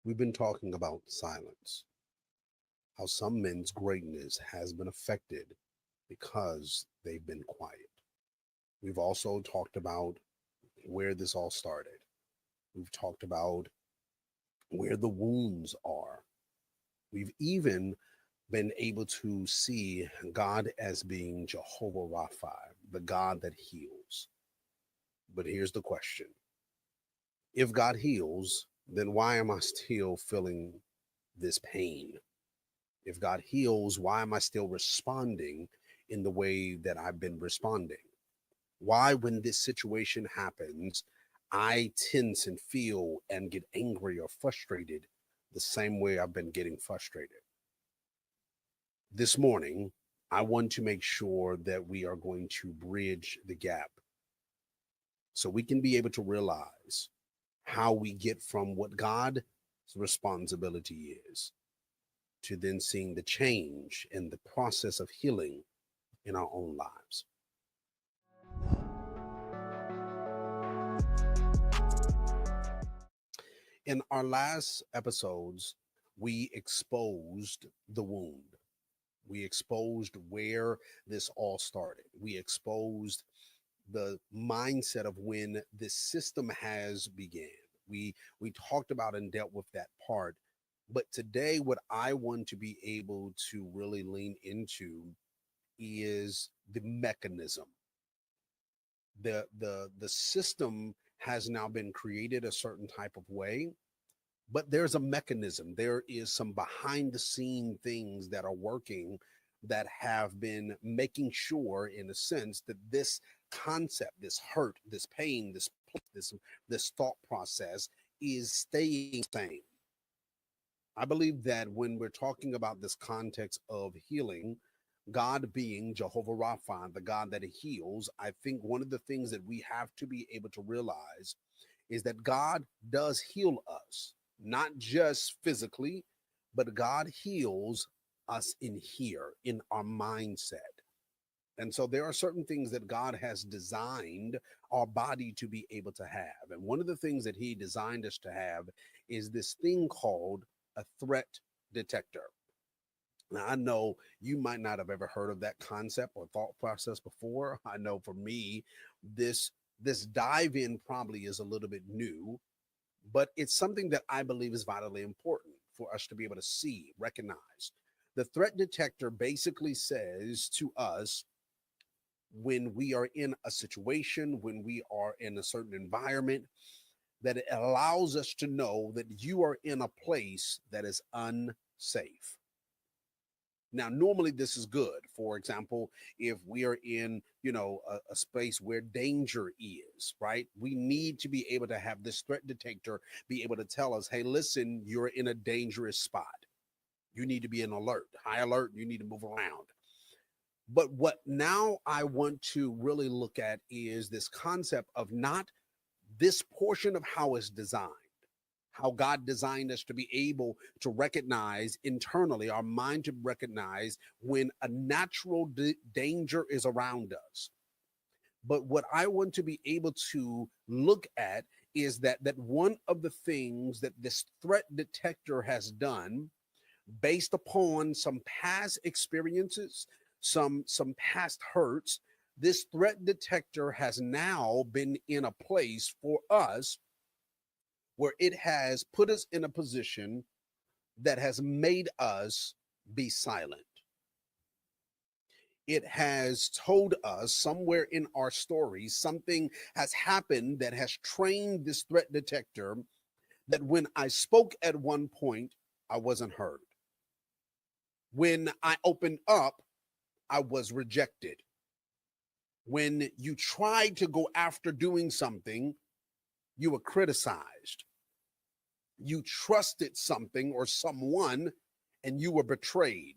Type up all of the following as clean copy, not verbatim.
We've been talking about silence, how some men's greatness has been affected because they've been quiet. We've also talked about where this all started. We've talked about where the wounds are. We've even been able to see God as being Jehovah Rapha, the God that heals. But here's the question: if God heals, then why am I still feeling this pain? If God heals, why am I still responding in the way that I've been responding? Why, when this situation happens, I tense and feel and get angry or frustrated the same way I've been getting frustrated? This morning, I want to make sure that we are going to bridge the gap so we can be able to realize how we get from what God's responsibility is to then seeing the change in the process of healing in our own lives. In our last episodes, we exposed the wound. We exposed where this all started. We exposed the mindset of when this system has began. We talked about and dealt with that part. But today, what I want to be able to really lean into is the mechanism. The system has now been created a certain type of way, but there's a mechanism. There is some behind the scene things that are working that have been making sure, in a sense, that this concept, this hurt, this pain, this thought process is staying the same. I believe that when we're talking about this context of healing, God being Jehovah Rapha, the God that heals, I think one of the things that we have to be able to realize is that God does heal us, not just physically, but God heals us in here, in our mindset. And so there are certain things that God has designed our body to be able to have. And one of the things that he designed us to have is this thing called a threat detector. Now, I know you might not have ever heard of that concept or thought process before. I know for me, this dive in probably is a little bit new, but it's something that I believe is vitally important for us to be able to see, recognize. The threat detector basically says to us, when we are in a situation, when we are in a certain environment, that it allows us to know that you are in a place that is unsafe. Now, normally this is good. For example, if we are in, a space where danger is, right? We need to be able to have this threat detector be able to tell us, hey, listen, you're in a dangerous spot. You need to be in alert, high alert. You need to move around. But what now I want to really look at is this concept of not this portion of how it's designed, how God designed us to be able to recognize internally, our mind to recognize when a natural danger is around us. But what I want to be able to look at is that one of the things that this threat detector has done, based upon some past experiences, some past hurts, this threat detector has now been in a place for us where it has put us in a position that has made us be silent. It has told us somewhere in our story, something has happened that has trained this threat detector that when I spoke at one point, I wasn't heard. When I opened up, I was rejected. When you tried to go after doing something, you were criticized. You trusted something or someone and you were betrayed.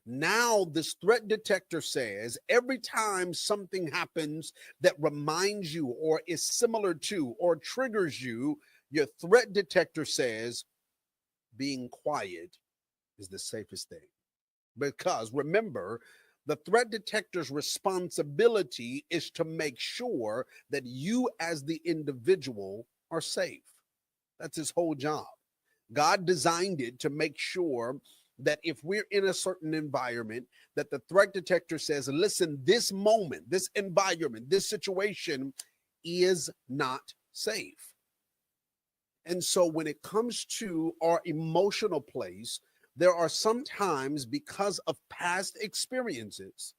Now, this threat detector says every time something happens that reminds you or is similar to or triggers you, your threat detector says being quiet is the safest thing. Because remember, the threat detector's responsibility is to make sure that you as the individual are safe. That's his whole job. God designed it to make sure that if we're in a certain environment, that the threat detector says, listen, this moment, this environment, this situation is not safe. And so when it comes to our emotional place, there are sometimes, because of past experiences,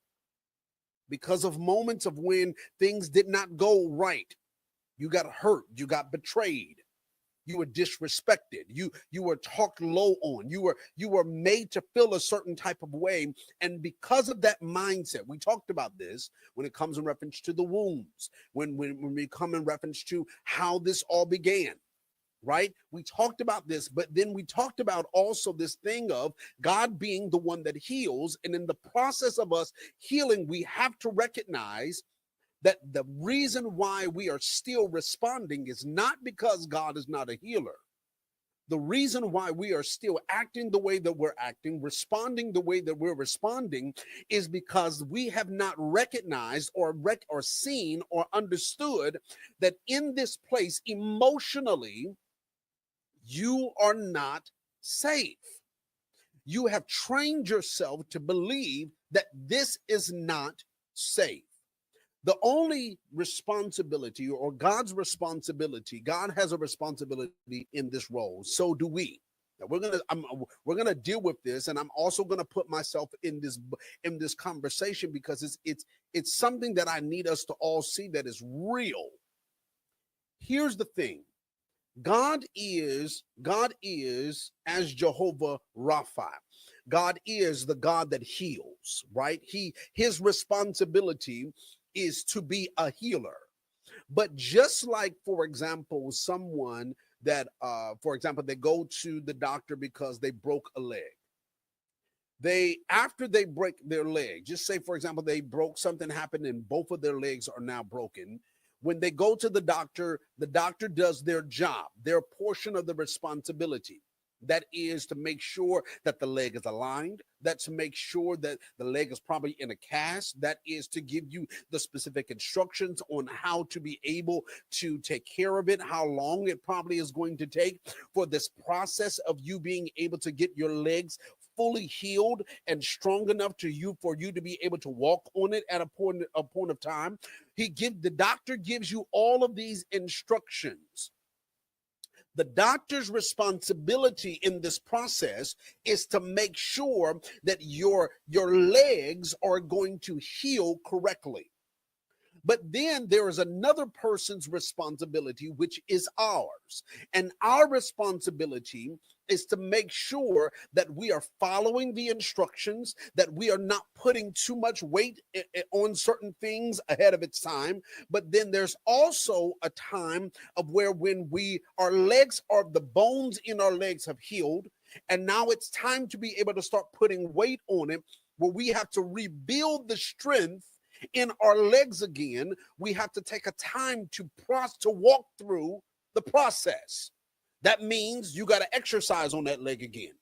because of moments of when things did not go right, you got hurt, you got betrayed, you were disrespected, you were talked low on, you were made to feel a certain type of way. And because of that mindset, we talked about this when it comes in reference to the wounds, when we come in reference to how this all began, right? We talked about this, but then we talked about also this thing of God being the one that heals. And in the process of us healing, we have to recognize that the reason why we are still responding is not because God is not a healer. The reason why we are still acting the way that we're acting, responding the way that we're responding, is because we have not recognized or seen or understood that in this place emotionally, you are not safe. You have trained yourself to believe that this is not safe. The only responsibility, or God's responsibility, God has a responsibility in this role. So do we. Now we're gonna deal with this, and I'm also gonna put myself in this conversation because it's something that I need us to all see that is real. Here's the thing. God is as Jehovah Rapha. God is the God that heals, right? His responsibility is to be a healer. But just like, for example, someone that for example, they go to the doctor because they broke a leg. They After they break their leg, just say for example they broke, something happened and both of their legs are now broken. When they go to the doctor does their job, their portion of the responsibility. That is to make sure that the leg is aligned. That's to make sure that the leg is probably in a cast. That is to give you the specific instructions on how to be able to take care of it, how long it probably is going to take for this process of you being able to get your legs fully healed and strong enough for you to be able to walk on it at a point of time. The doctor gives you all of these instructions. The doctor's responsibility in this process is to make sure that your legs are going to heal correctly. But then there is another person's responsibility, which is ours. And our responsibility is to make sure that we are following the instructions, that we are not putting too much weight on certain things ahead of its time. But then there's also a time of where when the bones in our legs have healed, and now it's time to be able to start putting weight on it, where we have to rebuild the strength in our legs again. We have to take a time to walk through the process. That means you got to exercise on that leg again.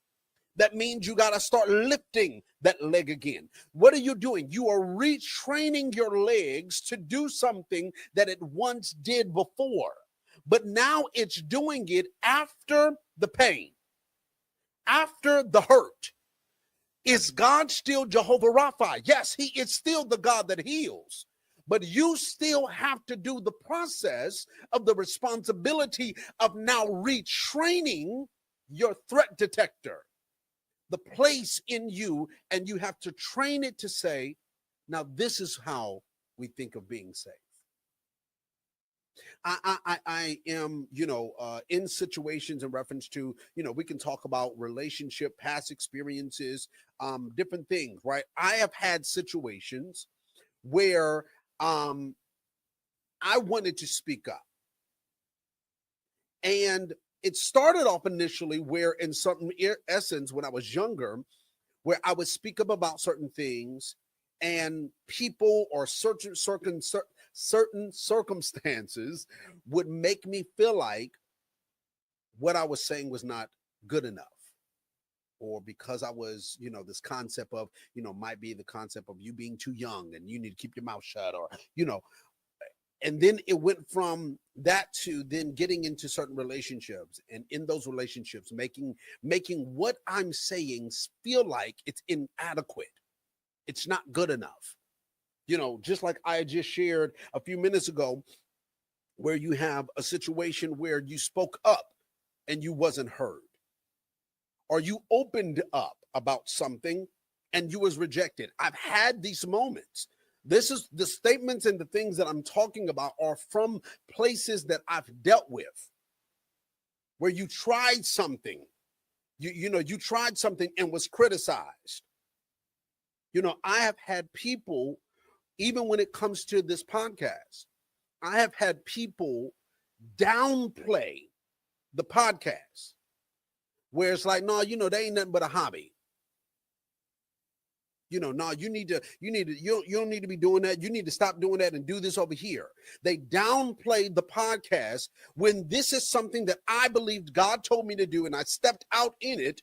That means you got to start lifting that leg again. What are you doing? You are retraining your legs to do something that it once did before, but now it's doing it after the pain, after the hurt. Is God still Jehovah Rapha? Yes, he is still the God that heals. But you still have to do the process of the responsibility of now retraining your threat detector, the place in you, and you have to train it to say, now this is how we think of being safe. I am, in situations in reference to, we can talk about relationship, past experiences, different things, right? I have had situations where I wanted to speak up. And it started off initially where, in certain essence, when I was younger, where I would speak up about certain things, and people or certain circumstances would make me feel like what I was saying was not good enough. Or because I was, this concept of, might be the concept of you being too young and you need to keep your mouth shut, or, And then it went from that to then getting into certain relationships, and in those relationships making what I'm saying feel like it's inadequate. It's not good enough. Just like I just shared a few minutes ago, where you have a situation where you spoke up and you wasn't heard, or you opened up about something and you was rejected. I've had these moments. This is the statements and the things that I'm talking about are from places that I've dealt with, where you tried something, you tried something and was criticized. I have had people, even when it comes to this podcast, I have had people downplay the podcast, where it's like, no, they ain't nothing but a hobby. No, you don't need to be doing that. You need to stop doing that and do this over here. They downplayed the podcast when this is something that I believed God told me to do, and I stepped out in it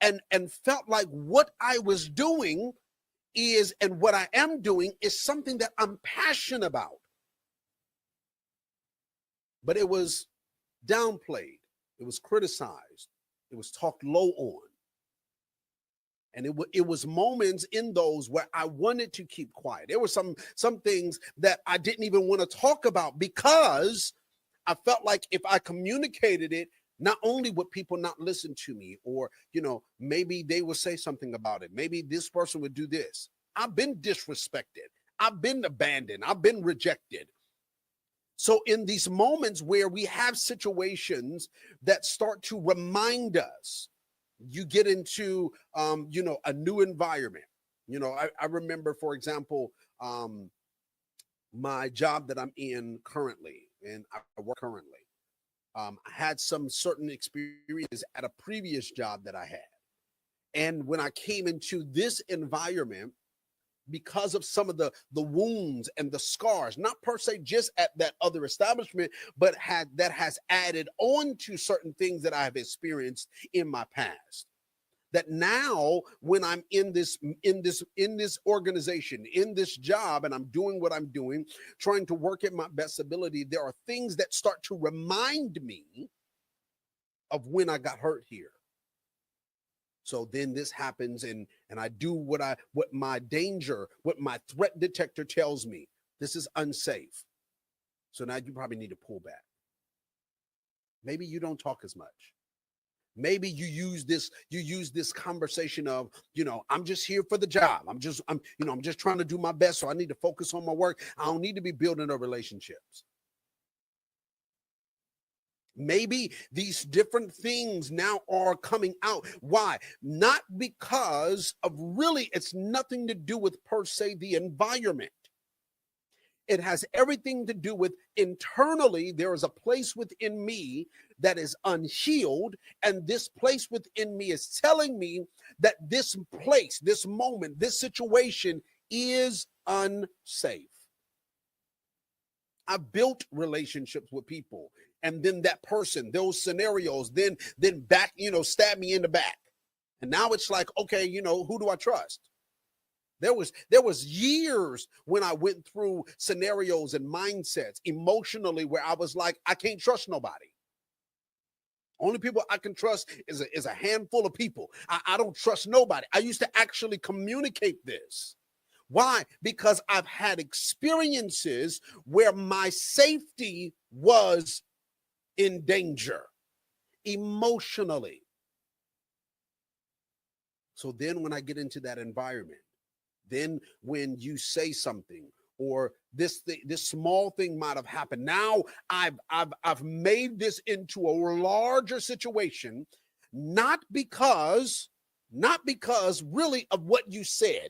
and felt like what I was doing is, and what I am doing is something that I'm passionate about. But it was downplayed. It was criticized. It was talked low on. And it was moments in those where I wanted to keep quiet. There were some things that I didn't even want to talk about, because I felt like if I communicated it, not only would people not listen to me, or, maybe they would say something about it. Maybe this person would do this. I've been disrespected. I've been abandoned. I've been rejected. So in these moments where we have situations that start to remind us, you get into, a new environment. I remember, for example, my job that I'm in currently, and I work currently. I had some certain experiences at a previous job that I had. And when I came into this environment, because of some of the wounds and the scars, not per se just at that other establishment, but that has added on to certain things that I have experienced in my past. That now, when I'm in this organization, in this job, and I'm doing what I'm doing, trying to work at my best ability, there are things that start to remind me of when I got hurt here. So then this happens, and I do what my threat detector tells me. This is unsafe. So now you probably need to pull back. Maybe you don't talk as much. Maybe you use this conversation of, I'm just here for the job. I'm just trying to do my best. So I need to focus on my work. I don't need to be building no relationships. Maybe these different things now are coming out. Why? Not because of, really, it's nothing to do with per se the environment. It has everything to do with internally. There is a place within me that is unhealed, and this place within me is telling me that this place, this moment, this situation is unsafe. I built relationships with people, and then that person, those scenarios, then back, stab me in the back. And now it's like, okay, who do I trust? There was years when I went through scenarios and mindsets emotionally where I was like, I can't trust nobody. Only people I can trust is a handful of people. I don't trust nobody. I used to actually communicate this. Why? Because I've had experiences where my safety was in danger emotionally. So then when I get into that environment, then when you say something, or this small thing might have happened, now I've made this into a larger situation, not because really of what you said,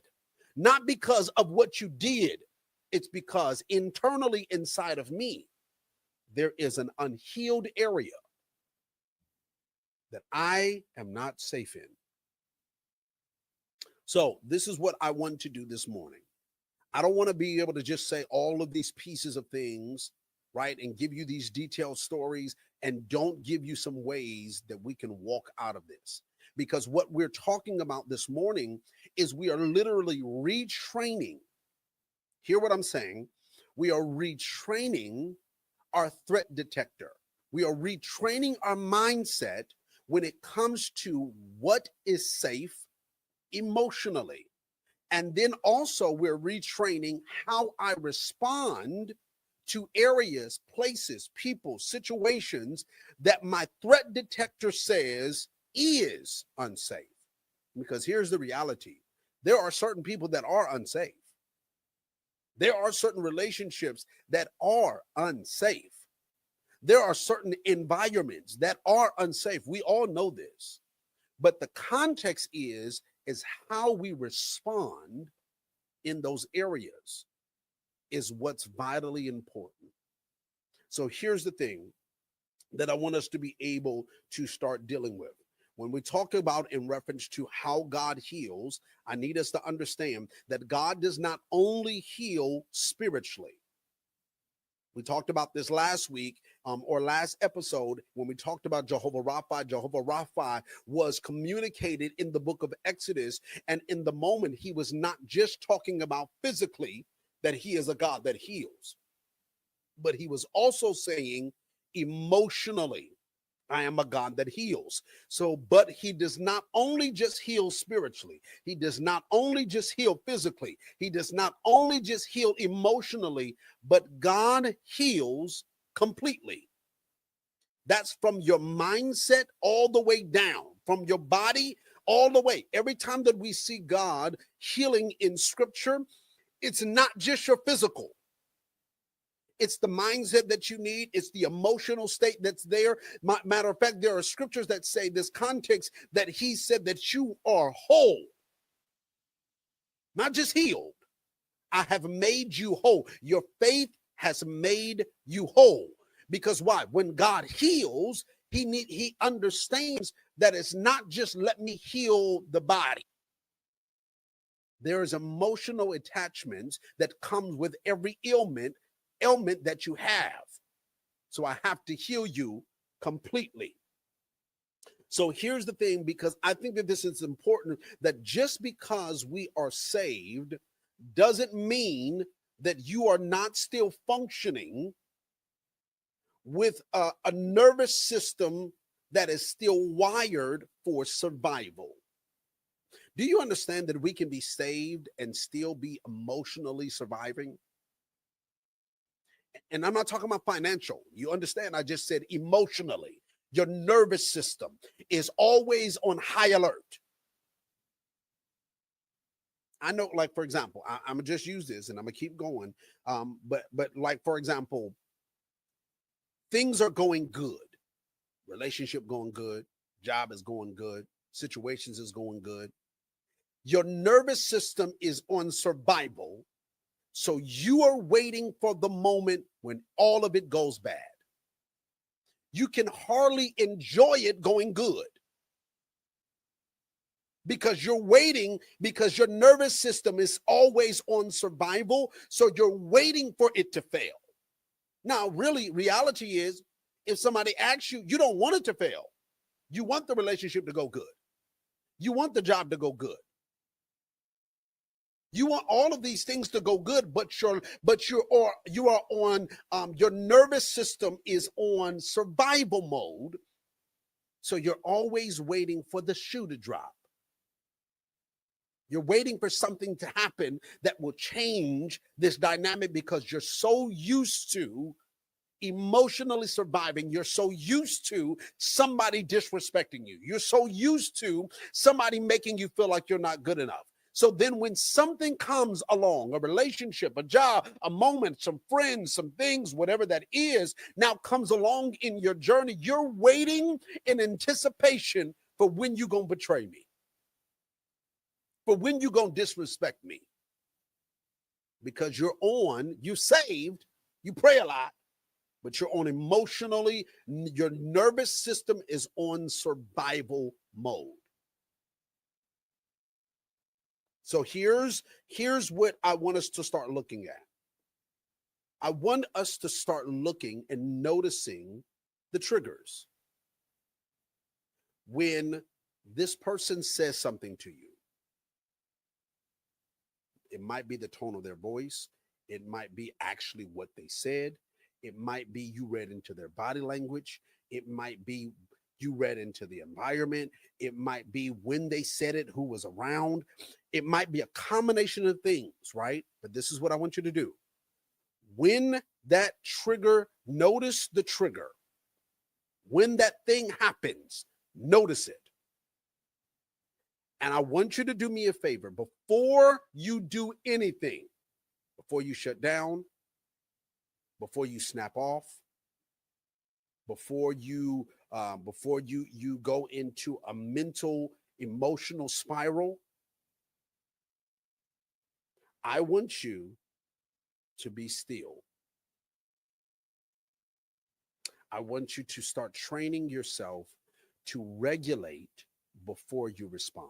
not because of what you did. It's because internally inside of me, there is an unhealed area that I am not safe in. So this is what I want to do this morning. I don't want to be able to just say all of these pieces of things, right, and give you these detailed stories and don't give you some ways that we can walk out of this. Because what we're talking about this morning is we are literally retraining. Hear what I'm saying? We are retraining our threat detector. We are retraining our mindset when it comes to what is safe emotionally. And then also, we're retraining how I respond to areas, places, people, situations that my threat detector says is unsafe. Because here's the reality: there are certain people that are unsafe, there are certain relationships that are unsafe, there are certain environments that are unsafe. We all know this. But the context is how we respond in those areas is what's vitally important. So here's the thing that I want us to be able to start dealing with. When we talk about in reference to how God heals, I need us to understand that God does not only heal spiritually. We talked about this last week or last episode when we talked about Jehovah Rapha. Jehovah Rapha was communicated in the book of Exodus. And in the moment, he was not just talking about physically that he is a God that heals, but he was also saying emotionally, I am a God that heals. So, but he does not only just heal spiritually, he does not only just heal physically, he does not only just heal emotionally, but God heals completely. That's from your mindset all the way down, from your body all the way. Every time that we see God healing in scripture, it's not just your physical. It's the mindset that you need. It's the emotional state that's there. Matter of fact, there are scriptures that say this context that he said that you are whole, not just healed. I have made you whole. Your faith has made you whole. Because why? When God heals, he understands that it's not just let me heal the body. There is emotional attachments that comes with every ailment that you have. So I have to heal you completely. So here's the thing, because I think that this is important, that just because we are saved doesn't mean that you are not still functioning with a nervous system that is still wired for survival. Do you understand that we can be saved and still be emotionally surviving? And I'm not talking about financial. You understand? I just said emotionally. Your nervous system is always on high alert. I know, like, for example, I'm gonna just use this and I'm gonna keep going. But like, for example, things are going good, relationship going good, job is going good, situations is going good. Your nervous system is on survival. So you are waiting for the moment when all of it goes bad. You can hardly enjoy it going good because you're waiting, because your nervous system is always on survival. So you're waiting for it to fail. Now, really, reality is, if somebody asks you, you don't want it to fail. You want the relationship to go good. You want the job to go good. You want all of these things to go good, but you are on your nervous system is on survival mode. So you're always waiting for the shoe to drop. You're waiting for something to happen that will change this dynamic because you're so used to emotionally surviving. You're so used to somebody disrespecting you. You're so used to somebody making you feel like you're not good enough. So then when something comes along, a relationship, a job, a moment, some friends, some things, whatever that is, now comes along in your journey, you're waiting in anticipation for when you're going to betray me, for when you're going to disrespect me. Because you saved, you pray a lot, but you're on emotionally, your nervous system is on survival mode. So here's what I want us to start looking at. I want us to start looking and noticing the triggers. When this person says something to you, it might be the tone of their voice. It might be actually what they said. It might be you read into their body language. It might be you read into the environment. It might be when they said it, who was around. It might be a combination of things, right? But this is what I want you to do. When that trigger, notice the trigger. When that thing happens, notice it. And I want you to do me a favor before you do anything, before you shut down, before you snap off, before you go into a mental emotional spiral. I want you to be still. I want you to start training yourself to regulate before you respond.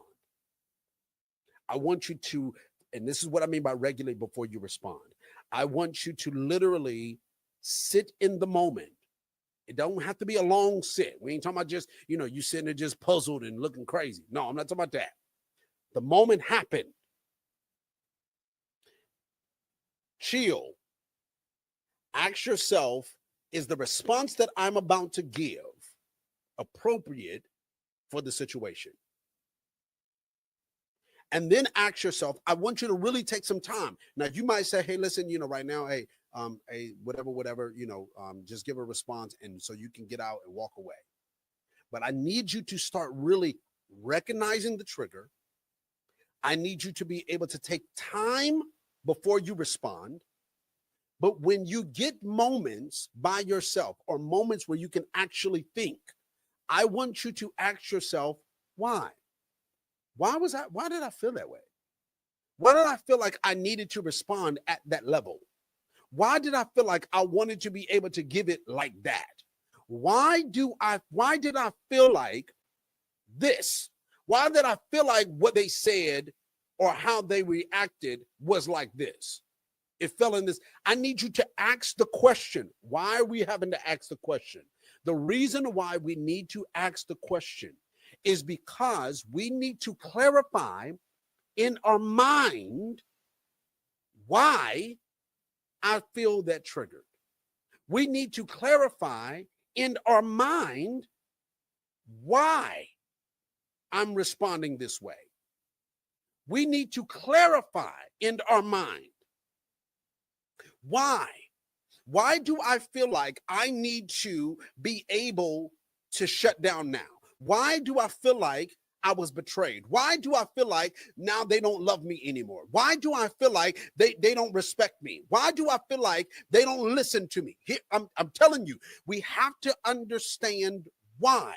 I want you to, and this is what I mean by regulate before you respond. I want you to literally sit in the moment. It don't have to be a long sit. We ain't talking about just, you sitting there just puzzled and looking crazy. No, I'm not talking about that. The moment happened. Chill. Ask yourself, is the response that I'm about to give appropriate for the situation? And then ask yourself, I want you to really take some time. Now, you might say, hey, listen, right now, hey, whatever, just give a response and so you can get out and walk away. But I need you to start really recognizing the trigger. I need you to be able to take time before you respond. But when you get moments by yourself or moments where you can actually think, I want you to ask yourself, why? Why did I feel that way? Why did I feel like I needed to respond at that level? Why did I feel like I wanted to be able to give it like that? Why did I feel like this? Why did I feel like what they said or how they reacted was like this? It fell in this. I need you to ask the question. Why are we having to ask the question? The reason why we need to ask the question is because we need to clarify in our mind why I feel that triggered. We need to clarify in our mind why I'm responding this way. We need to clarify in our mind why. Why do I feel like I need to be able to shut down now? Why do I feel like I was betrayed? Why do I feel like now they don't love me anymore? Why do I feel like they don't respect me? Why do I feel like they don't listen to me? Here, I'm telling you, we have to understand why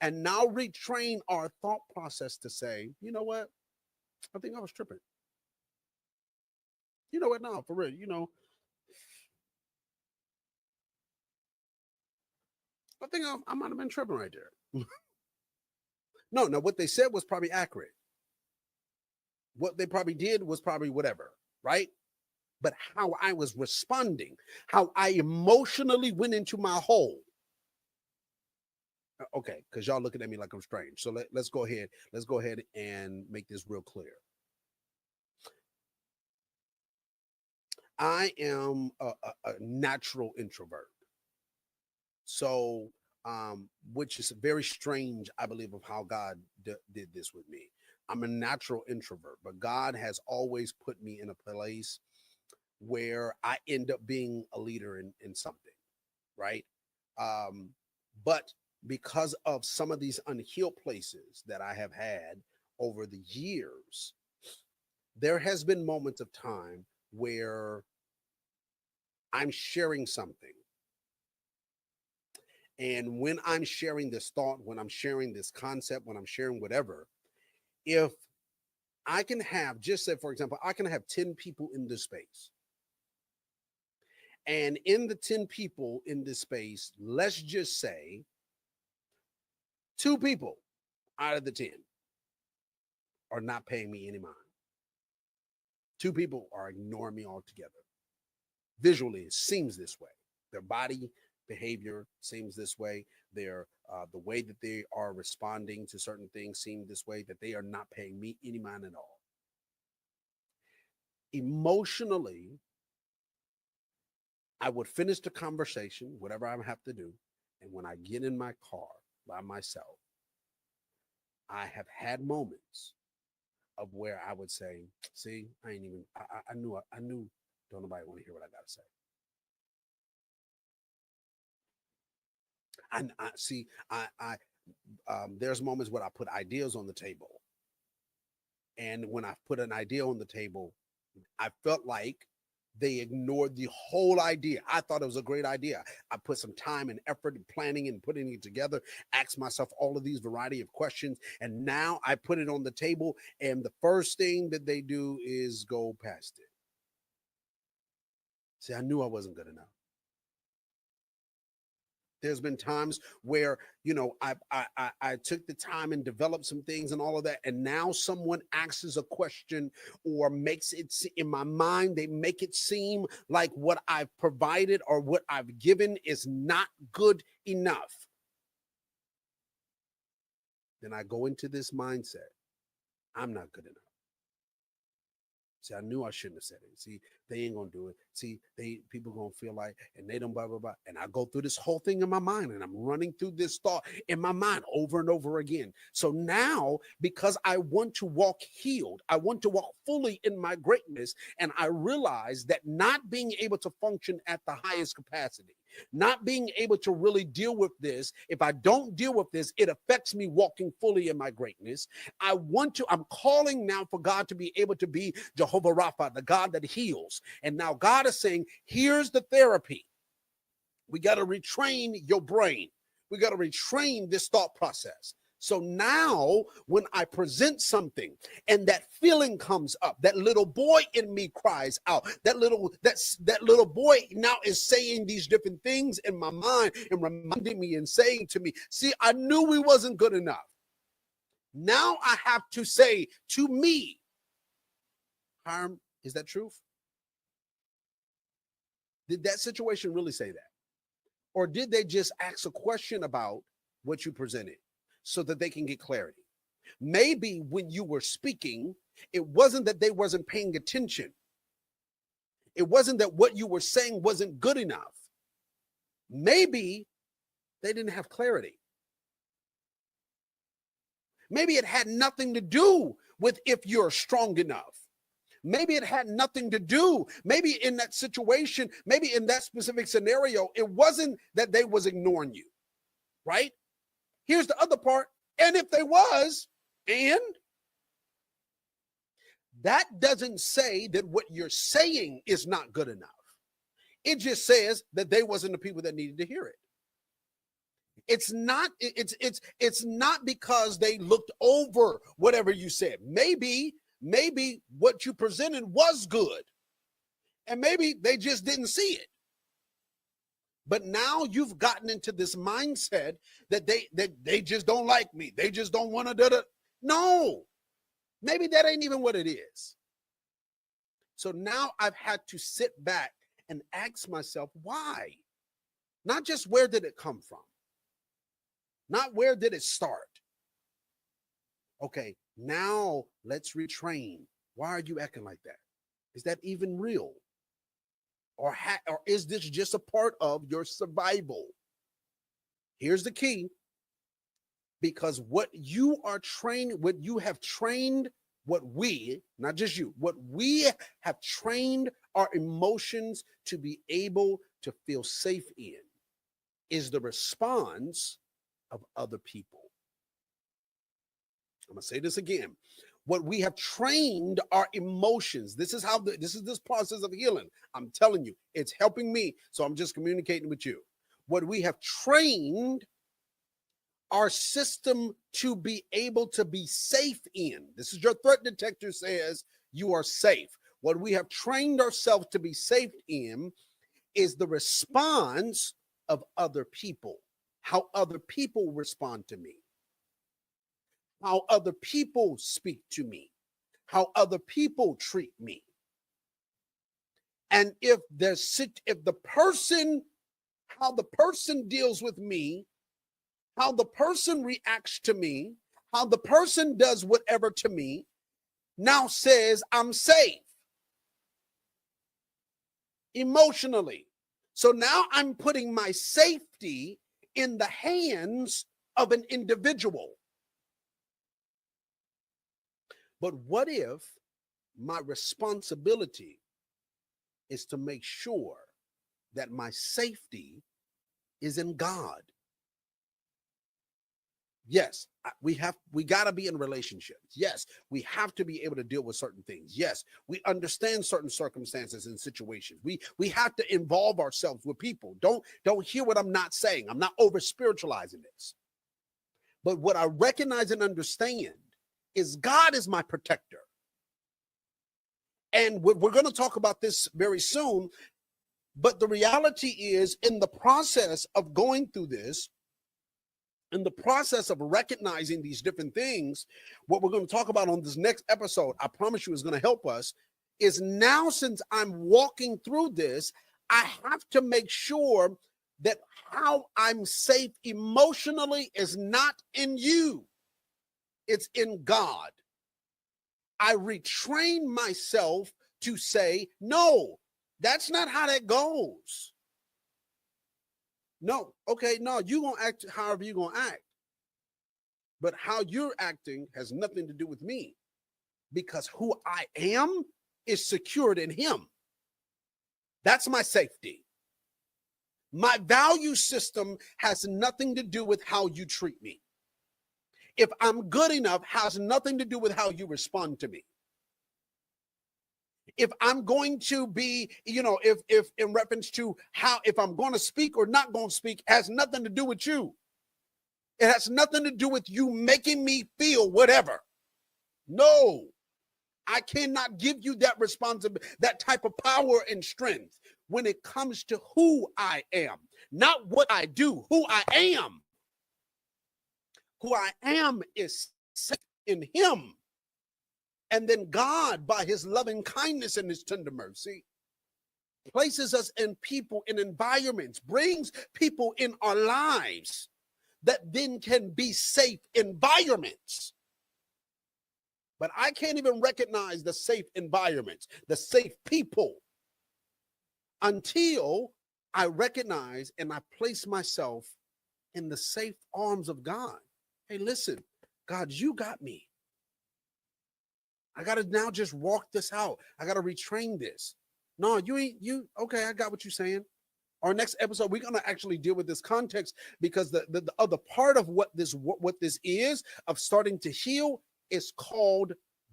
and now retrain our thought process to say, you know what? I think I was tripping. You know what? No, for real, I think I might have been tripping right there. No, what they said was probably accurate. What they probably did was probably whatever, right? But how I was responding, how I emotionally went into my hole. Okay, because y'all looking at me like I'm strange. So let's go ahead. Let's go ahead and make this real clear. I am a natural introvert. So, which is very strange, I believe, of how God did this with me. I'm a natural introvert, but God has always put me in a place where I end up being a leader in something, right? But because of some of these unhealed places that I have had over the years, there has been moments of time where I'm sharing something. And when I'm sharing this thought, when I'm sharing this concept, when I'm sharing whatever, if I can have, just say, for example, I can have 10 people in this space. And in the 10 people in this space, let's just say 2 people out of the 10 are not paying me any mind. 2 people are ignoring me altogether. Visually, it seems this way. Their body behavior seems this way. Their the way that they are responding to certain things seem this way, that they are not paying me any mind at all. Emotionally, I would finish the conversation, whatever I have to do. And when I get in my car by myself, I have had moments of where I would say, see, I ain't even, I knew don't nobody want to hear what I got to say. I see, there's moments where I put ideas on the table. And when I put an idea on the table, I felt like they ignored the whole idea. I thought it was a great idea. I put some time and effort in planning and putting it together, asked myself all of these variety of questions, and now I put it on the table, and the first thing that they do is go past it. See, I knew I wasn't good enough. There's been times where, I took the time and developed some things and all of that, and now someone asks a question or makes it in my mind, they make it seem like what I've provided or what I've given is not good enough. Then I go into this mindset, I'm not good enough. See, I knew I shouldn't have said it. See, they ain't gonna do it. See, people gonna feel like, and they don't blah blah blah. And I go through this whole thing in my mind, and I'm running through this thought in my mind over and over again. So now, because I want to walk healed, I want to walk fully in my greatness, and I realize that not being able to function at the highest capacity, not being able to really deal with this, if I don't deal with this, it affects me walking fully in my greatness. I'm calling now for God to be able to be Jehovah Rapha, the God that heals. And now God is saying, here's the therapy. We got to retrain your brain. We got to retrain this thought process. So now when I present something and that feeling comes up, that little boy in me cries out, that little boy now is saying these different things in my mind and reminding me and saying to me, see, I knew we wasn't good enough. Now I have to say to me, Hiram, is that truth? Did that situation really say that? Or did they just ask a question about what you presented so that they can get clarity? Maybe when you were speaking, it wasn't that they wasn't paying attention. It wasn't that what you were saying wasn't good enough. Maybe they didn't have clarity. Maybe it had nothing to do with if you're strong enough. Maybe it had nothing to do. Maybe in that situation, maybe in that specific scenario, it wasn't that they was ignoring you, right? Here's the other part. And if they was, and that doesn't say that what you're saying is not good enough. It just says that they wasn't the people that needed to hear it. It's not because they looked over whatever you said. Maybe what you presented was good, and maybe they just didn't see it. But now you've gotten into this mindset that they just don't like me. They just don't want to do it. No, maybe that ain't even what it is. So now I've had to sit back and ask myself, why? Not just where did it come from? Not where did it start? Okay, now let's retrain. Why are you acting like that? Is that even real? Or is this just a part of your survival? Here's the key. Because what you have trained, what we, not just you, what we have trained our emotions to be able to feel safe in is the response of other people. I'm going to say this again. What we have trained our emotions. This is this process of healing. I'm telling you, it's helping me. So I'm just communicating with you. What we have trained our system to be able to be safe in. This is your threat detector says you are safe. What we have trained ourselves to be safe in is the response of other people. How other people respond to me. How other people speak to me, how other people treat me. And how the person deals with me, how the person reacts to me, how the person does whatever to me, now says I'm safe emotionally. So now I'm putting my safety in the hands of an individual. But what if my responsibility is to make sure that my safety is in God? Yes, we got to be in relationships. Yes, we have to be able to deal with certain things. Yes, we understand certain circumstances and situations. We have to involve ourselves with people. Don't hear what I'm not saying. I'm not over spiritualizing this. But what I recognize and understand is God is my protector. And we're going to talk about this very soon. But the reality is, in the process of going through this, in the process of recognizing these different things, what we're going to talk about on this next episode, I promise you, is going to help us, is now since I'm walking through this, I have to make sure that how I'm safe emotionally is not in you, it's in God. I retrain myself to say, no, that's not how that goes. No, okay, no, you're going to act however you're going to act. But how you're acting has nothing to do with me, because who I am is secured in him. That's my safety. My value system has nothing to do with how you treat me. If I'm good enough, has nothing to do with how you respond to me. If I'm going to be, if in reference to how, if I'm going to speak or not going to speak, has nothing to do with you. It has nothing to do with you making me feel whatever. No, I cannot give you that responsibility, that type of power and strength when it comes to who I am, not what I do, who I am. Who I am is safe in him. And then God, by his loving kindness and his tender mercy, places us in people, in environments, brings people in our lives that then can be safe environments. But I can't even recognize the safe environments, the safe people, until I recognize and I place myself in the safe arms of God. Hey, listen, God, you got me. I got to now just walk this out. I got to retrain this. No, okay, I got what you're saying. Our next episode, we're going to actually deal with this context, because the other part of what this is, of starting to heal, is called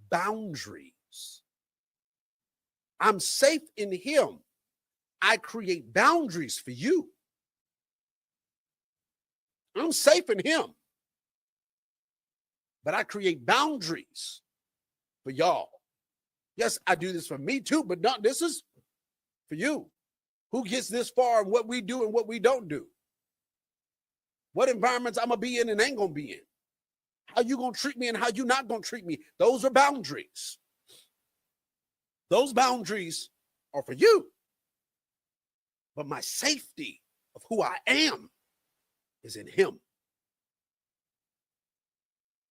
boundaries. I'm safe in him. I create boundaries for you. I'm safe in him, but I create boundaries for y'all. Yes, I do this for me too, but not, this is for you. Who gets this far and what we do and what we don't do. What environments I'm going to be in and ain't going to be in. How you going to treat me and how you not going to treat me. Those are boundaries. Those boundaries are for you. But my safety of who I am is in him.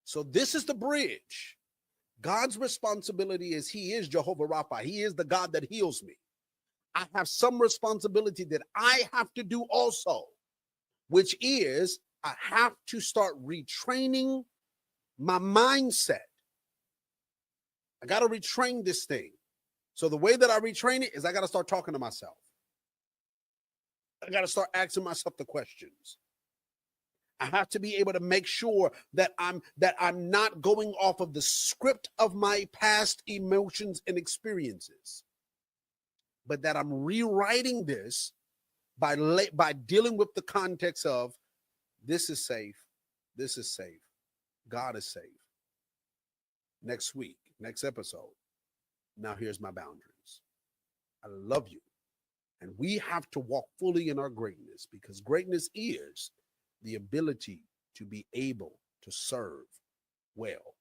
So this is the bridge. God's responsibility is he is Jehovah Rapha. He is the God that heals me. I have some responsibility that I have to do also, which is I have to start retraining my mindset. I got to retrain this thing. So the way that I retrain it is I got to start talking to myself. I got to start asking myself the questions. I have to be able to make sure that I'm not going off of the script of my past emotions and experiences, but that I'm rewriting this by dealing with the context of this is safe, this is safe, God is safe. Next week, next episode, now here's my boundaries. I love you. And we have to walk fully in our greatness, because greatness is the ability to be able to serve well.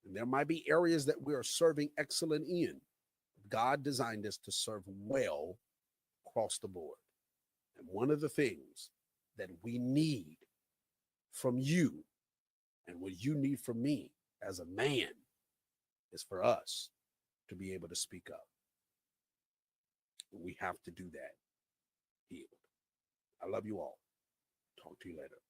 And there might be areas that we are serving excellent in. God designed us to serve well across the board. And one of the things that we need from you, and what you need from me as a man, is for us to be able to speak up. We have to do that. healed. I love you all. Talk to you later.